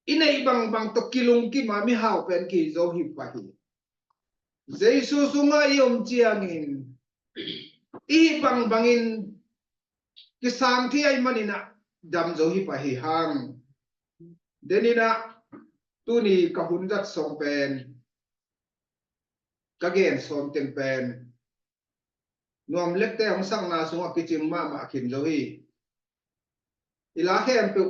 inay bang to kilong ki mami hao pen ki zo hi pa hi Jesu sunga iom chiangin I bangin ki sang thi ai manina dam zo hi pa hi hang denina tuni kahun jat song pen kagen som teng pen nuam lekte ang sang na sunga kichim ma khin zo hi ila khem tu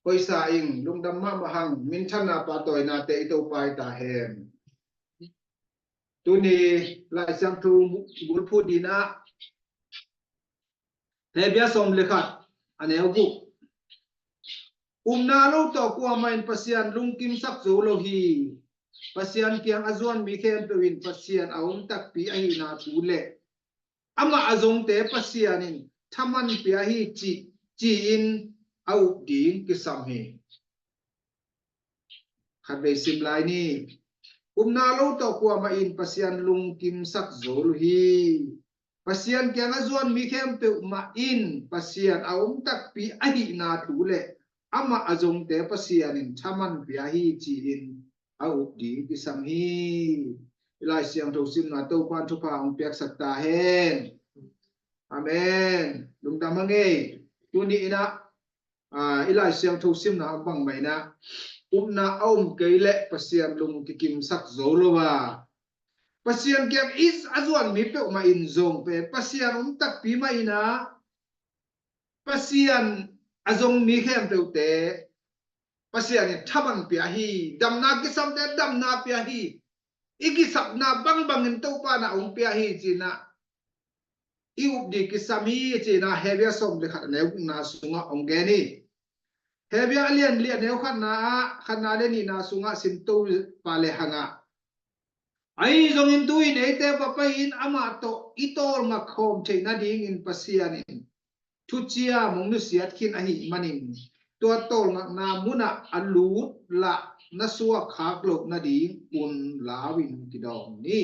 Poi sa ing lungdam ma mahang min chana pa toy na te ito pai ta hem tuni lai sang thu bul phu dina hebia som lekhat aneu gu umna lo to kwa main pasian lungkim sak zo lo hi pasian kiang azuan mi khem pewin pasian aum tak pi a hi na thu le ama azong te pasianin thaman pi a hi chi in au ding ki sam hi khat be sim lai ni umna lo to kwa ma in pasian lung kim sak zol hi pasian kyang azuan mi khem pe ma in pasian aum tak pi a hi na thu le ama azong te pasian in thaman pi a hi chi in au ding ki sam hi ilai siang tho sim na to kwan thu pa ong pek sak ta hen amen lung da mangi tu ni ina ilai siang tho sim na bang mai na umna aum keile pasian lung kikim sak zolowa pasian kyam is azuan mi pe ma in zong pe pasian tak pi ma ina pasian azong mi khem pe te pasian ni thaban pi a hi damna ki sam te damna pi a hi iki sapna bang in to pa na ong pi a hi china iup di ki sami china hebia som le khat ne na sunga ong ge ni hebia alien lian neu khana le ni na sunga sinto pale hanga ai zong in tu in ete papa in ama to itol nga khom cheina ding in pasian in thu chia mong nu siat khin a hi manin to tol nga na muna alu la na suwa khak lok na ding un lawin ki dong ni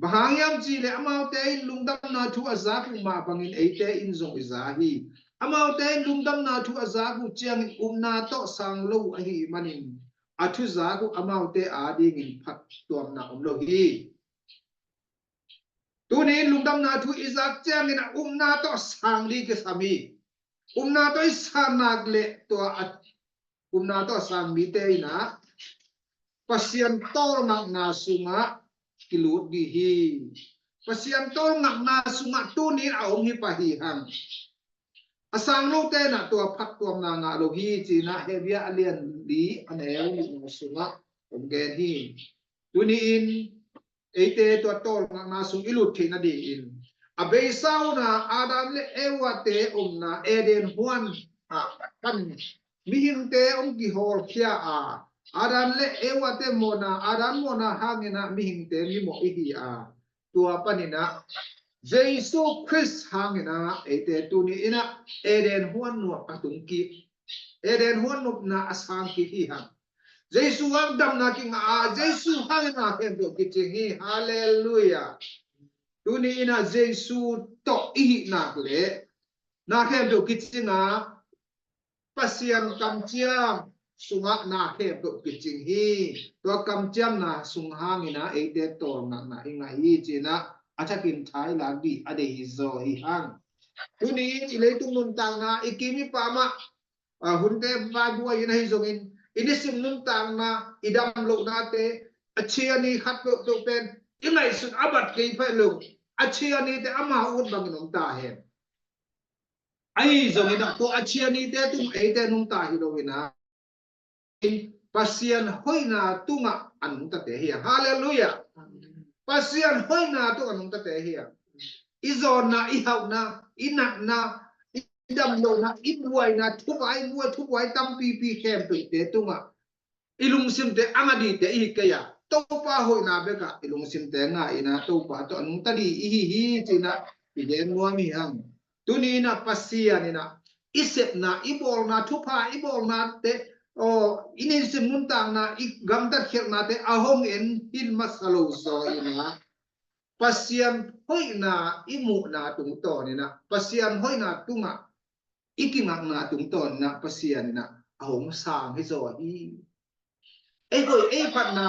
bahangyam chi le amau te in lungdam na thu azak ma bangin ete in zong izahi amau te lungdam na thu azagu chiang umna to sang lo a hi manin athu zagu amau te ading in phat tuam na lo hi tuni lungdam na thu izak chiang in umna to sang li ke sami umna to isanak le to umna to sang mi te ina pasian tol na sunga kilut gi hi pasian tol na sunga tuni aong hi pa hi hang asang lo te na to phat tuam na nga lo hi chi na hebia alien di anel ni sunga om gen hi tuni in ete to tol na sung ilut thina di in abe sau na adam le ewate na eden huan kan mi hing te ki hol khia adam le ewate mona adam mona hangena mi hing te mi mo hi tua panina Jesu Christ hangena ete tuni ina eden huan no patung ki eden huan no na asang ki hi hang Jesu ang dam na ki nga Jesu hangena ken do ki hi hallelujah tuni ina Jesu to ihi na le na ken do ki nga pasian kam chiam sunga na ken do ki hi to kam chiam na sung hangena ete to na inga hi china achakin thai lagi ade hizo hi hang tuni ile tung nun tang na ikimi pama hunte ba bua ina hi zongin inisim nun tang na idam lo na te achiani khat to pen inai sun abat ke phe lo achiani te ama ut bang nom ta he ai zongin to achiani te tum e te nung ta hi lo ina pasian hoina tunga an ta te hi hallelujah pasian hoina to anong tate hiya izon na ihaw na inak na idam lo na ibuay na thubai tam pi kem te tunga ilung sim te angadi te kaya to pa hoina beka ilung sim te nga ina to pa to anong tadi hi china iden nuami hang tuni na pasian ina isep na ibol na thupa ibol na te inin simuntang na gamdat khir na te ahong en hin masalo so ina pasien hoi na imu na tung to ni na pasien hoi na tunga ikimak na tung to na pasien na ahong sang hi zo hi ei goi ei pat na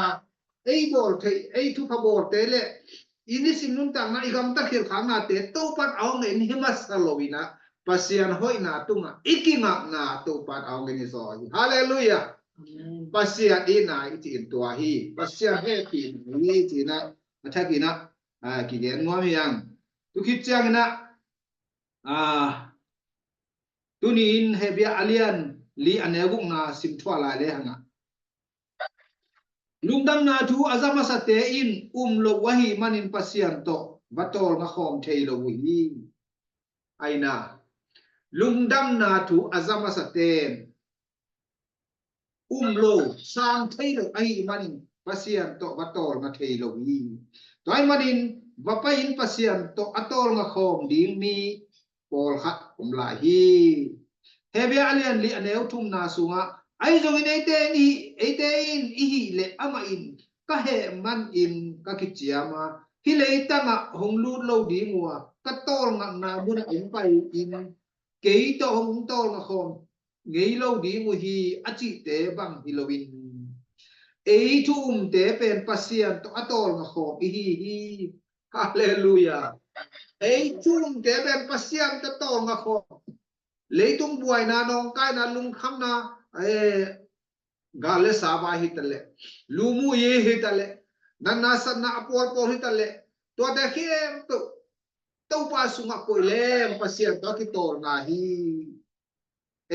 ei bol thei ei thu pha bol te le ini sim nun tang na igam ta khil khang na te to pat ahong in himas salowina pasien hoi na tunga ikimak na to pat ahong ni zo hi hallelujah pasien ina itin to hi pasien he ti ni ti na athakina kỳ điển ngoan miệng tu khít chăng na tu nín hệ bia alien li anh em cũng na sim thua lại đấy hả lung đâm na thu azama sa te in lo wahi manin pasien to batol na khom thei lo wi ai na lung đâm na thu azama sa te lo sang thei lo ai manin pasien to batol na thei lo wi toy manin vapain pasien to atol nga khom ding mi pol khat lại hi hebia alian li aneu thum na sunga ai jong in ete in hi le ama in ka he man in ka kichiama hi le tanga hong lu lo di ngwa ka tol nga na mun in pai in ke to hong tol nga khom ngei lo di ngu hi achi te bang hi lovin ei thum te pen pasien to atol nga khom hi hallelujah ei thum te pen pasien to tol nga khom leitung buai na nong kai na lung kham na gale sawa hi tale lumu ye hi tale nanna san na apor por hi tale to da khem to pa sunga ko le pasien to ki tor na hi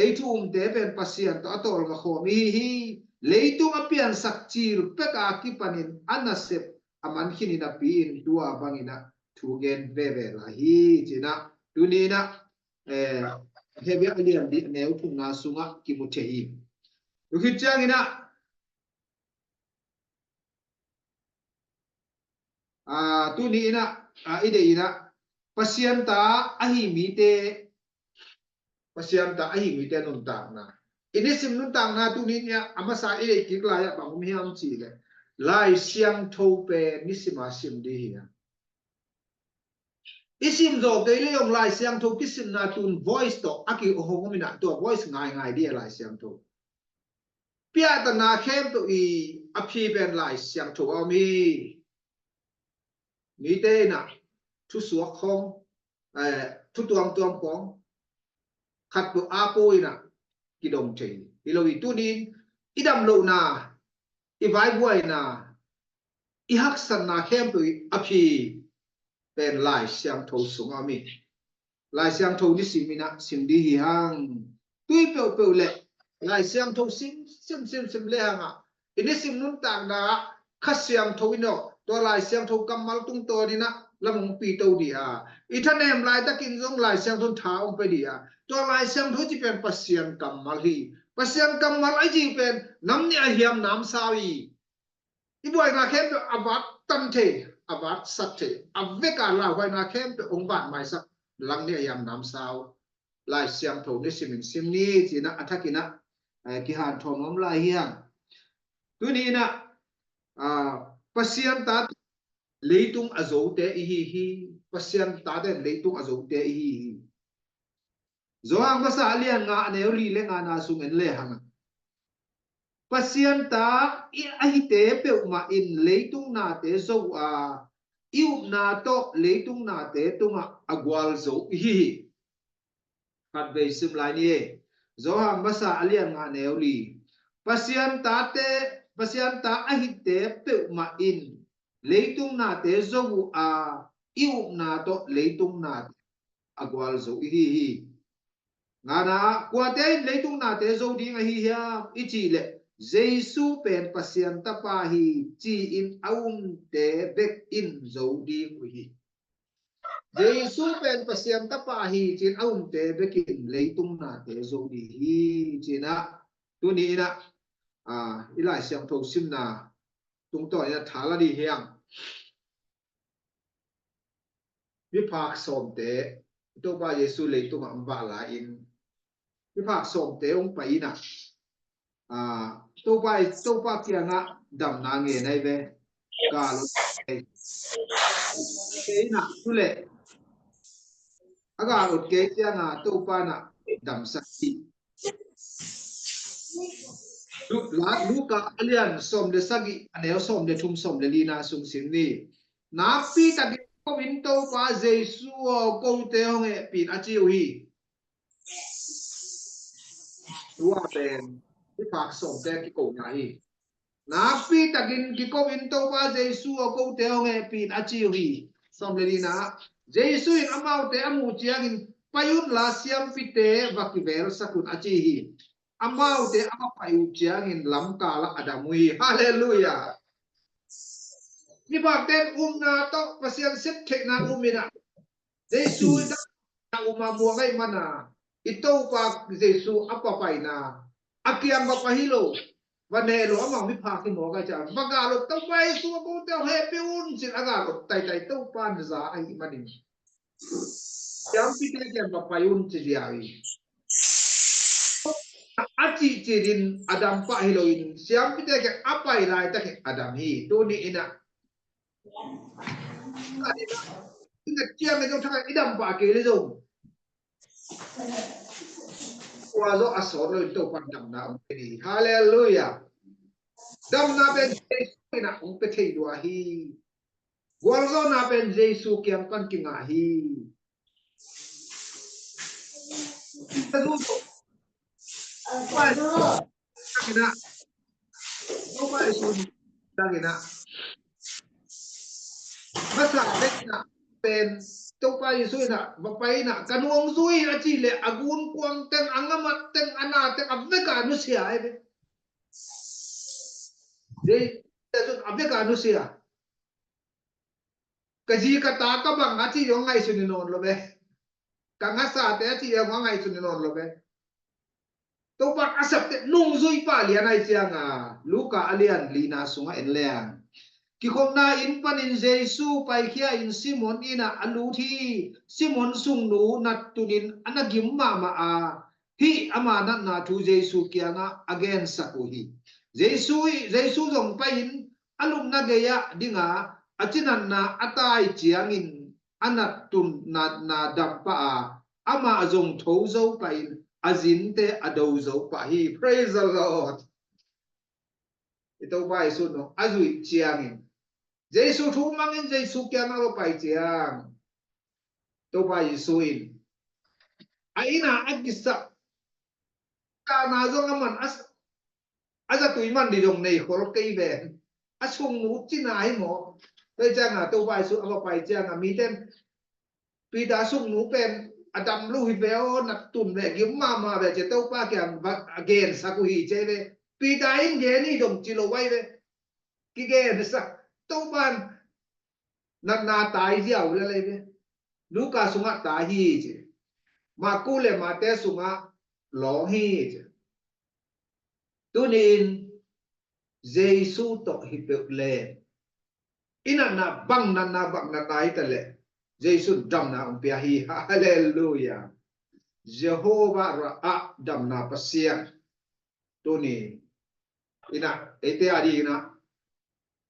ei thum te pen pasien to atol nga khom hi leitung apian sakchil peka ki panin anasep aman khini na pin tua bangina thugen ve la hi china tunina hebia alian di neu thum na sunga ki mu thehi ukhi changina tuni ina ide ina pasienta ahi mi te nun ta na ini sim nun ta na tuni nya amasa ide kikla ya bang mi ham chi le lai siang tho pe ni sima sim di hi isim zo de le yong lai siang tho kisim na tun voice to aki ohomina to voice ngai di lai siang tho pia ta na khem to i aphi ben lai siang tho mi te na thu suak khom thu tuam khom khat to a poi na ki dom chei i lo i tu nin idam lo na i vai buai na i hak san na khem to i aphi ben lai siang tho sung ami lai siang tho ni simina sim di hi hang tui pe le lai siang tho sim le hanga ini sim nun tang da khat siang tho ino to lai siang tho kamal tung to ni na lamong pi to dia ithanem lai ta kin jong lai siang thon tha ong pe dia to lai siang tho ji pen pasien kamal hi pasien kamal ai ji pen nam ni a hiam nam sawi i boy na khem to abat tam the abat sat the aveka la boy na khem to ong bat mai sak lang ni a hiam nam saw lai siang tho ni simin sim ni ji na athakina ki han thom om lai hiang tu ni na pasien ta leitung azo te hi pasien ta de leitung azo te hi zo ang basa alian nga ne ri le nga na sung en le hang pasien ta i ai te pe ma in leitung na te zo iu na to leitung na te tunga agwal zo hi khat ve sim lai ni zo ang basa alian nga ne ri pasien ta ai te pe ma in leitung na te zo iu na to leitung na agwal zo hi ngana kwate leitung na te zo ding hi ya ichi le jesu pen pasien ta pa hi chi in aum te bek in zo ding hi jesu pen pasien ta pa hi chin aum te bek in leitung na te zo di hi china tu ni na ilai siam tho sim na tung to ya thala di hiang vi phak som te to ba yesu leitung am ba la in vi phak som te ong pa ina to ba kia nga dam na nge nai ve Kalau na tule aga rot ke tia na to pa na dam sakti lu ka alian som de sagi anel som de thum som de lina sung sin ni na pi ta ki ko win to pa jesu ko te hong e pi a chi wi wa ben pi pak som te ki ko na hi na pi ta kin ki ko win to pa jesu ko te hong e pi a chi wi som de lina jesu in amau te amu chiang in payun la siam pite vakivel sakun achi hi amau te ama payu chiang in lam kala adamui hallelujah ni bak ten na to pasian set thek na umina jesu na uma mo ngai mana ito pa jesu apa pai na akiam ba pahilo vanelo ama mi phak ki mo ga cha magalo to pai su ko te happy un sin aga ko tai tai to pan za ai manin yang pite yang papayun ciriai aci cirin adam pa hiloin siang pite ke apa ilai tak adam hi tu ni ina ingat cia me jong thang idam pa ke le jong wa zo asor lo to pan dam na ni hallelujah dam na ben ina ong pe thei do hi gwal zo na ben jesu kiam kan kinga hi Kina, apa isu kina? Masa kina pen topa isu ina, bapai ina kanuang zui na chile agun kuang teng angamat teng ana teng abeka anusia ebe. Jadi itu abeka anusia. Kaji kata ka bang aci yang ngai suni non lobe. Kangasa te aci yang ngai suni non lobe. Topa asap te nung zui pa lian ai sianga luka alian lina sunga enlean. Kikom na in panin Jesu pai kia in Simon ina aluthi Simon sung nu nat tunin anagim mama a hi amana na tu Jesu kia nga again sakuhi Jesu zong pain alum na geya dinga acinan na atai chiangin anat tun na dampa a ama zong thozo pain azinte adozo pa hi praise the Lord ito ba isu no azui chiangin Jesu thu mangin Jesu kya na pai chiang to ba Jesuin aina agisa ka na zo ngaman asa tu iman di dong nei khol kai ben asung nu china ai mo te chang na to ba Jesu aba pai chiang mi ten pi da sung nu pen adam lu hi veo na tun ve gim ma ve che to pa kya again sa ku hi che ve pi da in ge ni dong chi lo wai ve ki ge sa to ban na tai diao le le ve Luka sunga tahi je makule mate sunga lohi je tunin Jesu to hipeple ina na bang na tai tale Jesu dam na umpia hi hallelujah Jehovah ra dam na pasia tuni ina ete adi ina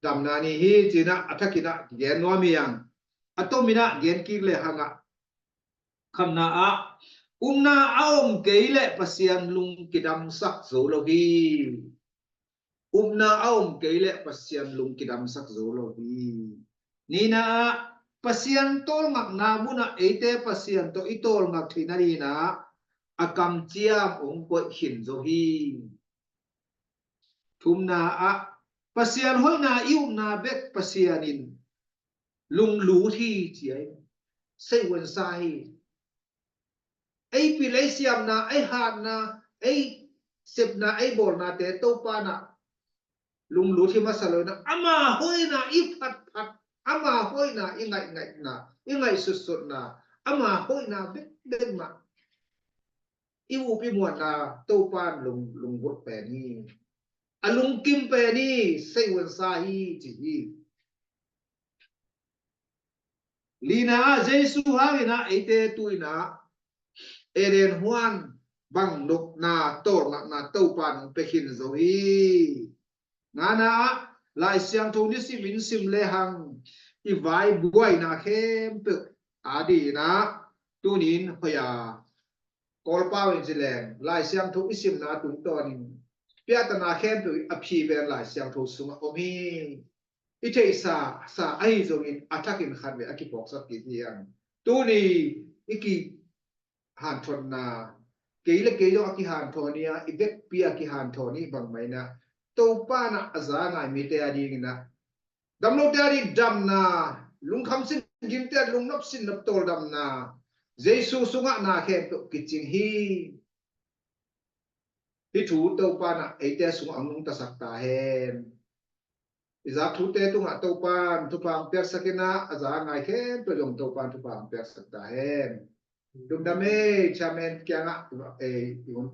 dam na ni hi jina athakina gen wamiang atomina gen kirle hanga kamna a umna aom keile pasian lung kidam sak zolohi umna aom keile pasian lung kidam sak zolohi nina pasian tol ngak namuna ete pasian to itol ngak thinari na akam chiam ong ko hin zohi thumna a pasian hoina iumna bek pasianin lung lu thi chiai sei wen sai ai pilai siam na ai hat na ai sep na ai bol na te to pa na lung lu thi masalo na ama hoi na I phat phat ama hoi na ingai ngai na ingai sut sut na ama hoi na bet bet ma I u pi muan na to pa lung bot pe ni alung kim pe ni sei wen sa hi chi hi lina Jesu ha ina ete tuina eren huan bang nuk na tor na to pan pe hin zo hi ngana lại xiang thâu ni sim in sim le hang i vai buai na khem pe adi na tunin hoya kol pa wen jilen lại xiang thâu isim na tung ton pia ta na khem pe aphi ben lại xiang thâu sung omi ite sa ai zo in atakin khan ve akipok sat ki hiang tuni iki han thon na keile ke yo ki han thonia ibek pia ki han thoni bang mai na to pa na aza na mi te adi na dam no te adi dam na lung kham sin gim te lung nop sin nop tol dam na jesu sunga na khe to kiching hi thu to pa na e te sung ang ta sak ta hen izak thu te tu nga to pan tu pang per sakena aza ngai khem to yong to pan tu pang per sak ta hen dum dame chamen kya nga e